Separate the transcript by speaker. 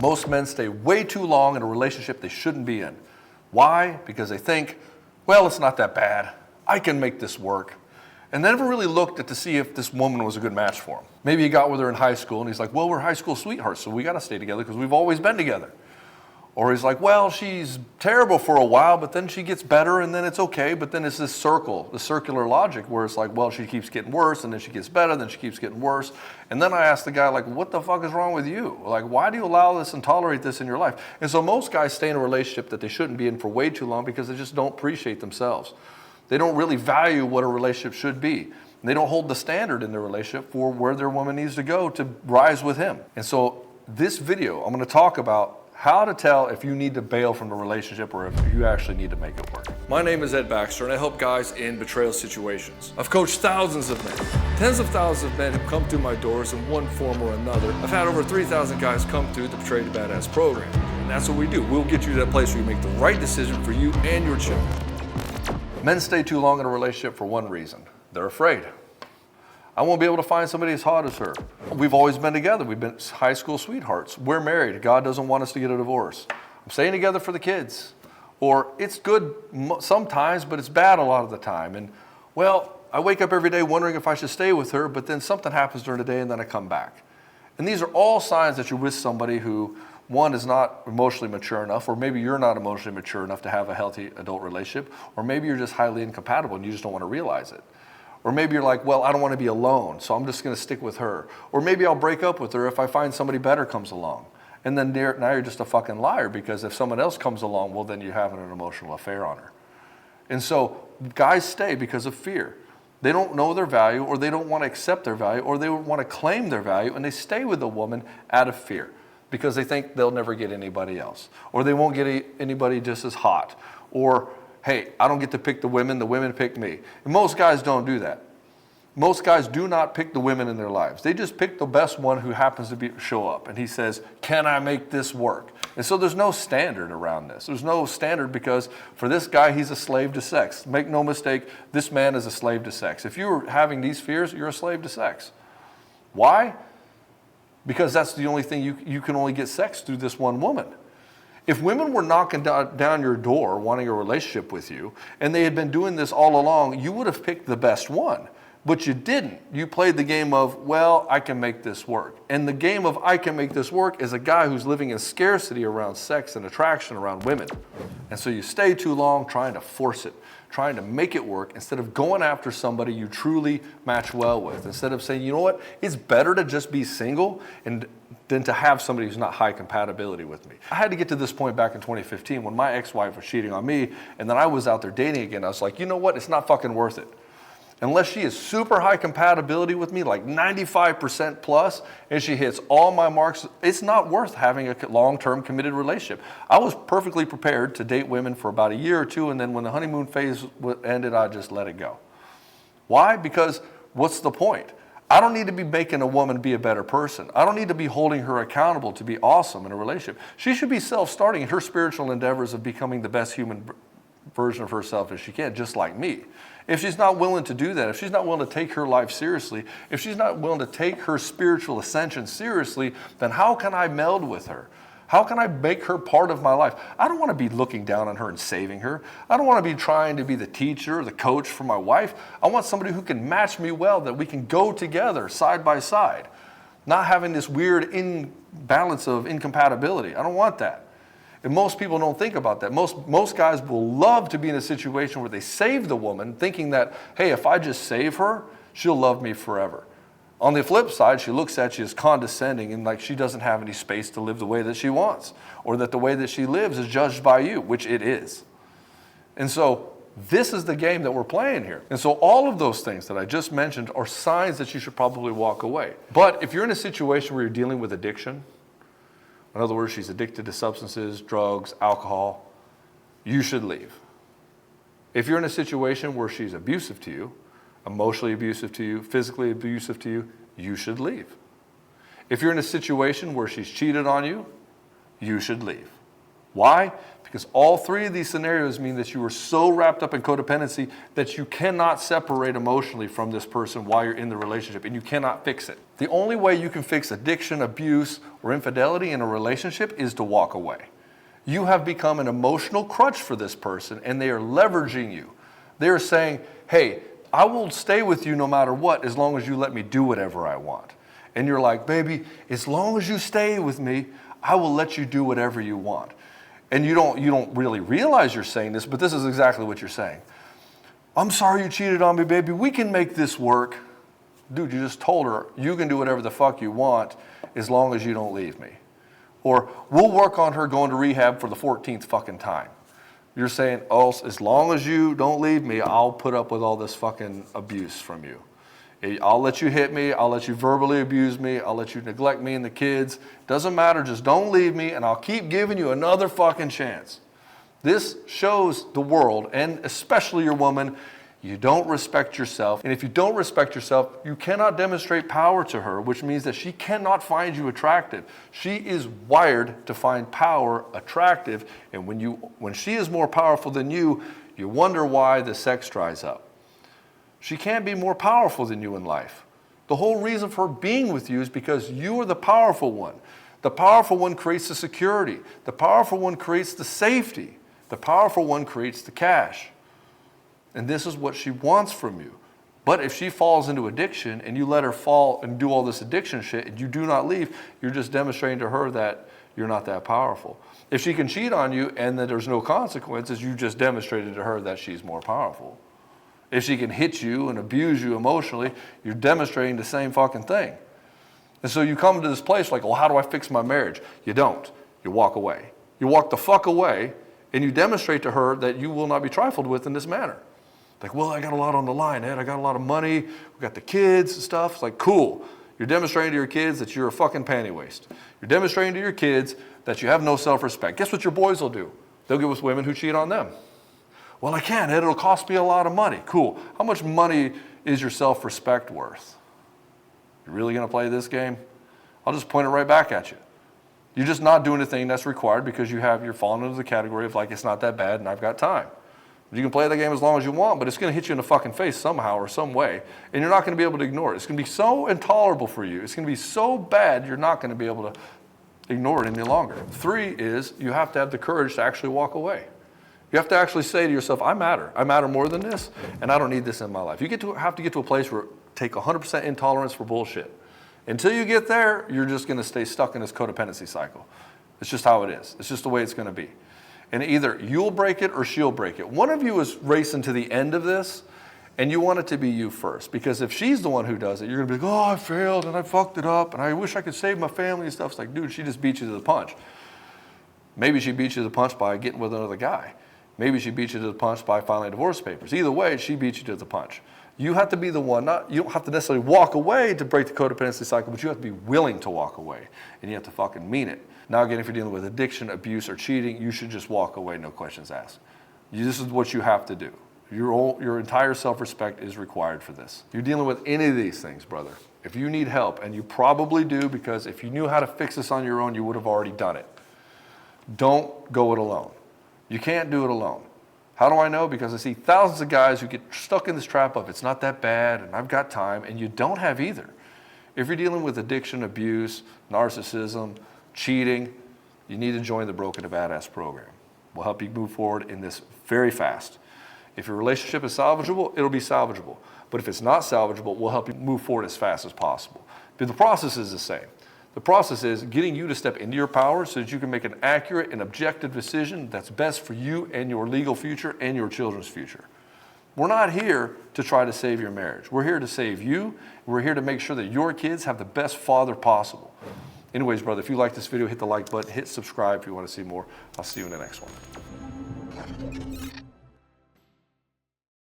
Speaker 1: Most men stay way too long in a relationship they shouldn't be in. Why? Because they think, well, it's not that bad. I can make this work. And they never really looked to see if this woman was a good match for him. Maybe he got with her in high school and he's like, well, we're high school sweethearts, so we got to stay together because we've always been together. Or he's like, well, she's terrible for a while, but then she gets better and then it's okay. But then it's this circle, the circular logic where it's like, well, she keeps getting worse and then she gets better, then she keeps getting worse. And then I asked the guy, like, what the fuck is wrong with you? Like, why do you allow this and tolerate this in your life? And so most guys stay in a relationship that they shouldn't be in for way too long because they just don't appreciate themselves. They don't really value what a relationship should be. They don't hold the standard in their relationship for where their woman needs to go to rise with him. And so this video, I'm going to talk about how to tell if you need to bail from the relationship or if you actually need to make it work. My name is Ed Baxter and I help guys in betrayal situations. I've coached thousands of men, tens of thousands of men who come through my doors in one form or another. I've had over 3,000 guys come through the Betrayed to Badass program. And that's what we do. We'll get you to that place where you make the right decision for you and your children. Men stay too long in a relationship for one reason. They're afraid. I won't be able to find somebody as hot as her. We've always been together. We've been high school sweethearts. We're married. God doesn't want us to get a divorce. I'm staying together for the kids. Or it's good sometimes, but it's bad a lot of the time. And well, I wake up every day wondering if I should stay with her, but then something happens during the day and then I come back. And these are all signs that you're with somebody who, one, is not emotionally mature enough, or maybe you're not emotionally mature enough to have a healthy adult relationship, or maybe you're just highly incompatible and you just don't want to realize it. Or maybe you're like, well, I don't want to be alone, so I'm just going to stick with her. Or maybe I'll break up with her if I find somebody better comes along. And then now you're just a fucking liar because if someone else comes along, well, then you're having an emotional affair on her. And so guys stay because of fear. They don't know their value, or they don't want to accept their value, or they want to claim their value, and they stay with a woman out of fear because they think they'll never get anybody else, or they won't get anybody just as hot, or hey, I don't get to pick the women pick me. And most guys don't do that. Most guys do not pick the women in their lives. They just pick the best one who happens to show up. And he says, can I make this work? And so there's no standard around this. There's no standard because for this guy, he's a slave to sex. Make no mistake, this man is a slave to sex. If you're having these fears, you're a slave to sex. Why? Because that's the only thing you can only get sex through this one woman. If women were knocking down your door wanting a relationship with you, and they had been doing this all along, you would have picked the best one. But you didn't. You played the game of, well, I can make this work. And the game of I can make this work is a guy who's living in scarcity around sex and attraction around women. And so you stay too long trying to force it, trying to make it work instead of going after somebody you truly match well with. Instead of saying, you know what, it's better to just be single than to have somebody who's not high compatibility with me. I had to get to this point back in 2015 when my ex-wife was cheating on me and then I was out there dating again. I was like, you know what, it's not fucking worth it. Unless she is super high compatibility with me, like 95% plus, and she hits all my marks, it's not worth having a long-term committed relationship. I was perfectly prepared to date women for about a year or two, and then when the honeymoon phase ended, I just let it go. Why? Because what's the point? I don't need to be making a woman be a better person. I don't need to be holding her accountable to be awesome in a relationship. She should be self-starting in her spiritual endeavors of becoming the best human version of herself as she can, just like me. If she's not willing to do that, if she's not willing to take her life seriously, if she's not willing to take her spiritual ascension seriously, then how can I meld with her? How can I make her part of my life? I don't want to be looking down on her and saving her. I don't want to be trying to be the teacher or the coach for my wife. I want somebody who can match me well, that we can go together side by side, not having this weird imbalance of incompatibility. I don't want that. And most people don't think about that. Most guys will love to be in a situation where they save the woman, thinking that, hey, if I just save her, she'll love me forever. On the flip side, she looks at you as condescending and like she doesn't have any space to live the way that she wants, or that the way that she lives is judged by you, which it is. And so this is the game that we're playing here. And so all of those things that I just mentioned are signs that you should probably walk away. But if you're in a situation where you're dealing with addiction, in other words, she's addicted to substances, drugs, alcohol, you should leave. If you're in a situation where she's abusive to you, emotionally abusive to you, physically abusive to you, you should leave. If you're in a situation where she's cheated on you, you should leave. Why? Because all three of these scenarios mean that you are so wrapped up in codependency that you cannot separate emotionally from this person while you're in the relationship, and you cannot fix it. The only way you can fix addiction, abuse, or infidelity in a relationship is to walk away. You have become an emotional crutch for this person, and they are leveraging you. They are saying, hey, I will stay with you no matter what as long as you let me do whatever I want. And you're like, baby, as long as you stay with me, I will let you do whatever you want. And you don't really realize you're saying this, but this is exactly what you're saying. I'm sorry you cheated on me, baby. We can make this work. Dude, you just told her you can do whatever the fuck you want as long as you don't leave me. Or we'll work on her going to rehab for the 14th fucking time. You're saying, oh, as long as you don't leave me, I'll put up with all this fucking abuse from you. I'll let you hit me. I'll let you verbally abuse me. I'll let you neglect me and the kids. Doesn't matter. Just don't leave me, and I'll keep giving you another fucking chance. This shows the world, and especially your woman, you don't respect yourself. And if you don't respect yourself, you cannot demonstrate power to her, which means that she cannot find you attractive. She is wired to find power attractive. And when she is more powerful than you wonder why the sex dries up. She can't be more powerful than you in life. The whole reason for her being with you is because you are the powerful one. The powerful one creates the security. The powerful one creates the safety. The powerful one creates the cash. And this is what she wants from you. But if she falls into addiction and you let her fall and do all this addiction shit and you do not leave, you're just demonstrating to her that you're not that powerful. If she can cheat on you and that there's no consequences, you just demonstrated to her that she's more powerful. If she can hit you and abuse you emotionally, you're demonstrating the same fucking thing. And so you come to this place like, well, how do I fix my marriage? You don't. You walk away. You walk the fuck away and you demonstrate to her that you will not be trifled with in this manner. Like, well, I got a lot on the line, Ed. I got a lot of money. We got the kids and stuff. It's like, cool. You're demonstrating to your kids that you're a fucking panty waste. You're demonstrating to your kids that you have no self-respect. Guess what your boys will do? They'll get with women who cheat on them. Well, I can't, Ed. It'll cost me a lot of money. Cool. How much money is your self-respect worth? You really going to play this game? I'll just point it right back at you. You're just not doing the thing that's required because you're falling into the category of like, it's not that bad and I've got time. You can play the game as long as you want, but it's going to hit you in the fucking face somehow or some way, and you're not going to be able to ignore it. It's going to be so intolerable for you. It's going to be so bad, you're not going to be able to ignore it any longer. 3 is you have to have the courage to actually walk away. You have to actually say to yourself, I matter. I matter more than this, and I don't need this in my life. You have to get to a place where take 100% intolerance for bullshit. Until you get there, you're just going to stay stuck in this codependency cycle. It's just how it is. It's just the way it's going to be. And either you'll break it or she'll break it. One of you is racing to the end of this, and you want it to be you first. Because if she's the one who does it, you're going to be like, oh, I failed, and I fucked it up, and I wish I could save my family and stuff. It's like, dude, she just beat you to the punch. Maybe she beat you to the punch by getting with another guy. Maybe she beat you to the punch by filing divorce papers. Either way, she beat you to the punch. You have to be the one, you don't have to necessarily walk away to break the codependency cycle, but you have to be willing to walk away, and you have to fucking mean it. Now again, if you're dealing with addiction, abuse, or cheating, you should just walk away, no questions asked. This is what you have to do. Your entire self-respect is required for this. You're dealing with any of these things, brother. If you need help, and you probably do, because if you knew how to fix this on your own, you would have already done it. Don't go it alone. You can't do it alone. How do I know? Because I see thousands of guys who get stuck in this trap of it's not that bad and I've got time, and you don't have either. If you're dealing with addiction, abuse, narcissism, cheating, you need to join the Broken to Badass program. We'll help you move forward in this very fast. If your relationship is salvageable, it'll be salvageable. But if it's not salvageable, we'll help you move forward as fast as possible. But the process is the same. The process is getting you to step into your power so that you can make an accurate and objective decision that's best for you and your legal future and your children's future. We're not here to try to save your marriage. We're here to save you. We're here to make sure that your kids have the best father possible. Anyways, brother, if you like this video, hit the like button, hit subscribe if you want to see more. I'll see you in the next one.